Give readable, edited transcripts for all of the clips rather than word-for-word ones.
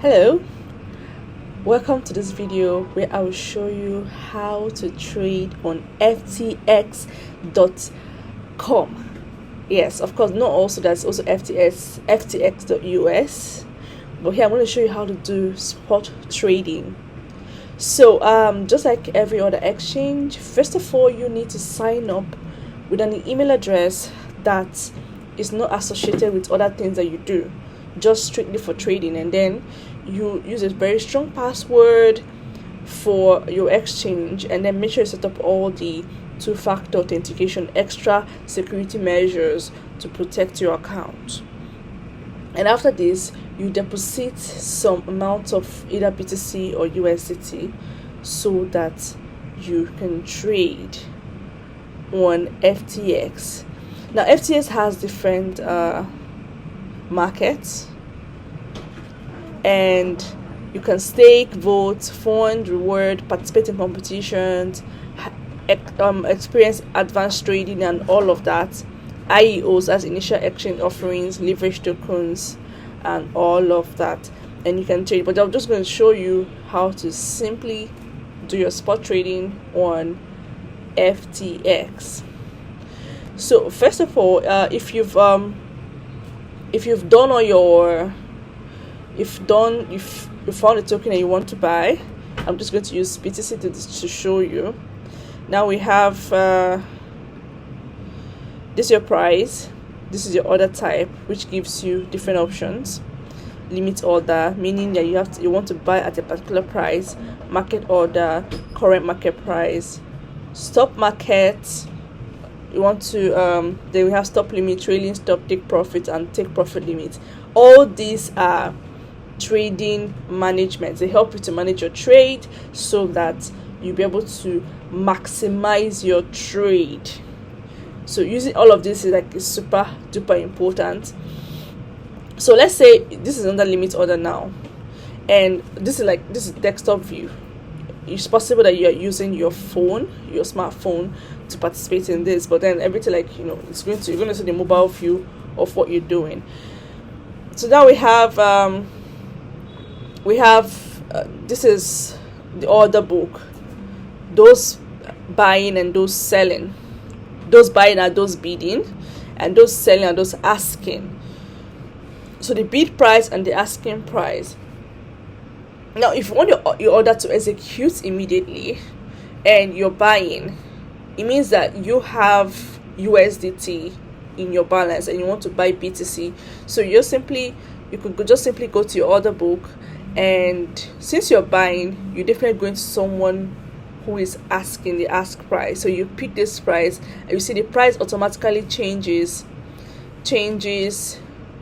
Hello, welcome to this video where I will show you how to trade on FTX.com. Yes, of course, not also that's also FTX.us, but here I'm going to show you how to do spot trading. So just like every other exchange, first of all you need to sign up with an email address that is not associated with other things that you do, just strictly for trading, and then you use a very strong password for your exchange, and then make sure you set up all the two-factor authentication, extra security measures to protect your account. And after this, you deposit some amount of either BTC or USDT so that you can trade on FTX. Now FTX has different markets, and you can stake, vote, fund, reward, participate in competitions, experience advanced trading and all of that. IEOs as initial exchange offerings, leverage tokens, and all of that, and you can trade. But I'm just going to show you how to simply do your spot trading on FTX. So first of all, if you've done all your you found a token that you want to buy, I'm just going to use BTC to show you. Now we have this is your price, this is your order type, which gives you different options. Limit order, meaning that you want to buy at a particular price. Market order, current market price. Stop market, you want to then we have stop limit, trailing stop, take profit, and take profit limit. All these are trading management. They help you to manage your trade so that you'll be able to maximize your trade. So using all of this is super duper important. So let's say this is under limit order now, and this is desktop view. It's possible that you're using your phone, your smartphone, to participate in this, but then everything you're going to see the mobile view of what you're doing. So now we have this is the order book, those buying and those selling. Those buying are those bidding, and those selling are those asking. So the bid price and the asking price. Now if you want your order to execute immediately and you're buying, it means that you have USDT in your balance and you want to buy BTC. So you could just simply go to your order book, and since you're buying, you're definitely going to someone who is asking the ask price. So you pick this price, and you see the price automatically changes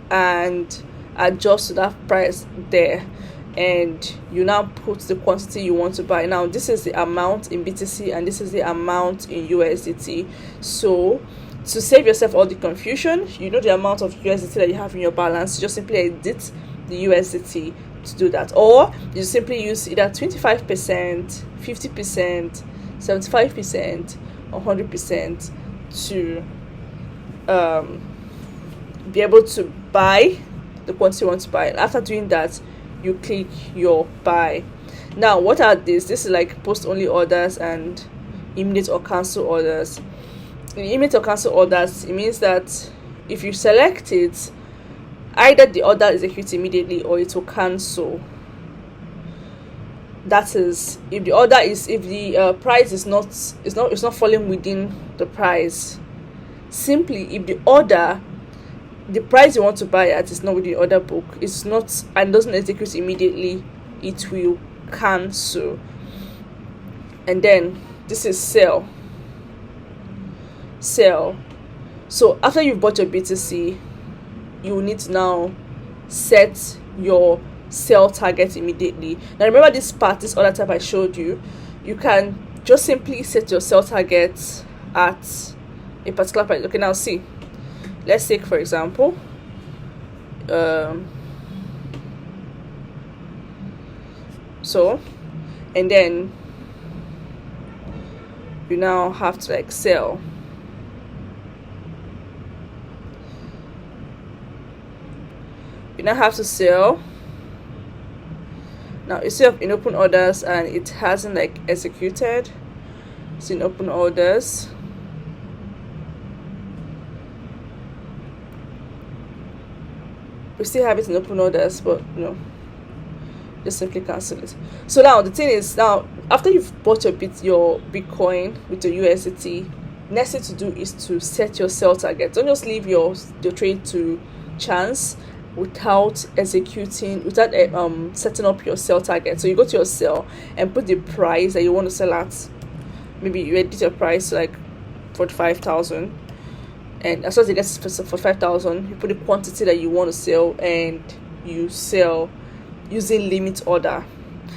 and adjusts to that price there, and you now put the quantity you want to buy. Now this is the amount in BTC and this is the amount in USDT. So to save yourself all the confusion, you know the amount of USDT that you have in your balance, you just simply edit the USDT to do that, or you simply use either 25%, 50%, 75%, or 100% to be able to buy the quantity you want to buy. And after doing that, you click your buy. Now what are these? This is like post only orders and immediate or cancel orders. In immediate or cancel orders, it means that if you select it, either the order executes immediately or it will cancel. That is, if the price is not falling within the price. Simply, if the price you want to buy at is not within the order book, it's not and doesn't execute immediately, it will cancel. And then this is sell. So after you've bought your BTC, you will need to now set your sell target immediately. Now remember this other type I showed you. You can just simply set your sell target at a particular price. Okay, now see. Let's take for example, and then you now have to sell. You now have to sell Now you see up in open orders and it hasn't like executed. It's in open orders. We still have it in open orders, but no, just simply cancel it. So now the thing is, now after you've bought your Bitcoin with your USDT, next thing to do is to set your sell target. Don't just leave your trade to chance without setting up your sell target. So you go to your sell and put the price that you want to sell at. Maybe you edit your price to like 45,000, and as soon as it gets for 5,000, you put the quantity that you want to sell and you sell using limit order.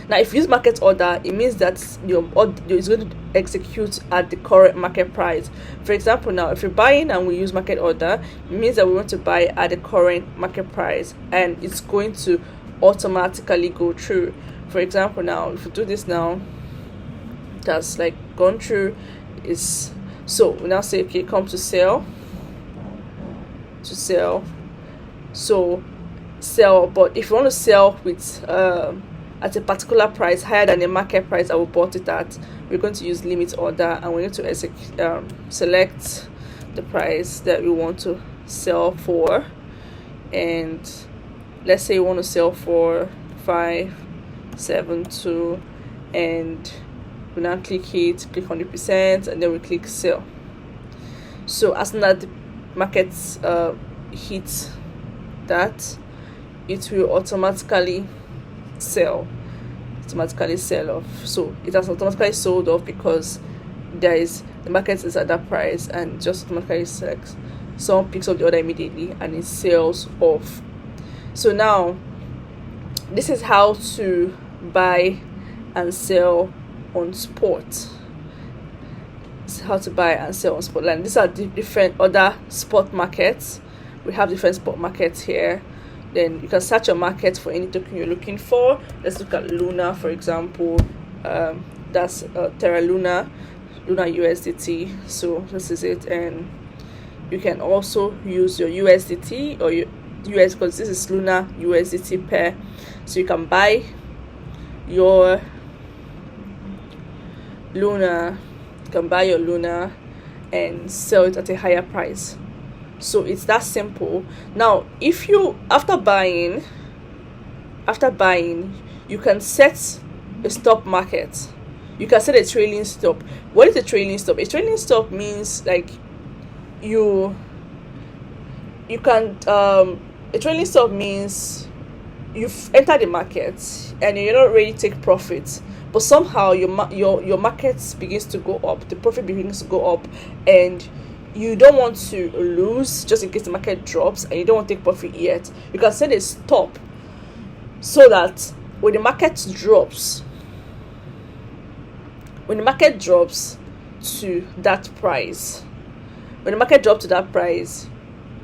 Now if you use market order, it means that your order is going to execute at the current market price. For example, now if you're buying and we use market order, it means that we want to buy at the current market price, and it's going to automatically go through. For example, now if you do this now, that's like gone through. Is so we now say okay, come to sell, so sell. But if you want to sell with at a particular price higher than the market price that we bought it at, we're going to use limit order, and we need to select the price that we want to sell for. And let's say we want to sell for 572, and we now click 100%, and then we click sell. So as soon as the market hits that, it will automatically sell off. So it has automatically sold off because the market is at that price, and just automatically selects. Someone picks up the order immediately and it sells off. So now this is how to buy and sell on spot. It's how to buy and sell on spot. Like these are different other spot markets. We have different spot markets here. Then you can search your market for any token you're looking for. Let's look at Luna, for example. That's Terra Luna USDT. So this is it, and you can also use your USDT or your US, because this is Luna USDT pair. So you can buy your Luna, and sell it at a higher price. So it's that simple. Now if you after buying you can set a stop market. You can set a trailing stop. What is a trailing stop? A trailing stop means like a trailing stop means you've entered the market and you're not ready to take profits, but somehow your market begins to go up, the profit begins to go up, and you don't want to lose just in case the market drops, and you don't want to take profit yet. You can set a stop so that when the market drops to that price,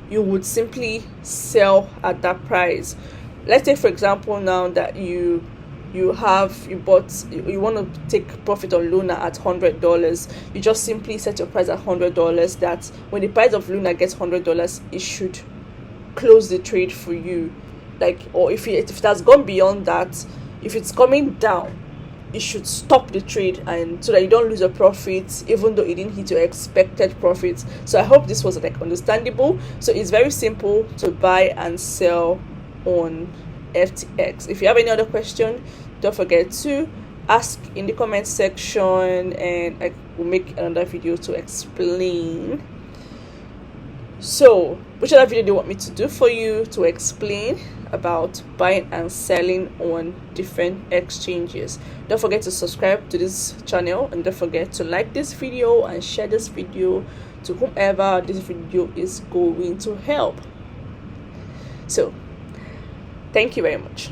you would simply sell at that price. Let's say for example now that you want to take profit on Luna at $100, you just simply set your price at $100, that when the price of Luna gets $100, it should close the trade for you. Like, or if it has gone beyond that, if it's coming down, it should stop the trade, and so that you don't lose your profits even though it didn't hit your expected profits. So I hope this was like understandable. So it's very simple to buy and sell on FTX. If you have any other question, don't forget to ask in the comment section, and I will make another video to explain. So which other video do you want me to do for you to explain about buying and selling on different exchanges? Don't forget to subscribe to this channel, and don't forget to like this video and share this video to whomever this video is going to help. So thank you very much.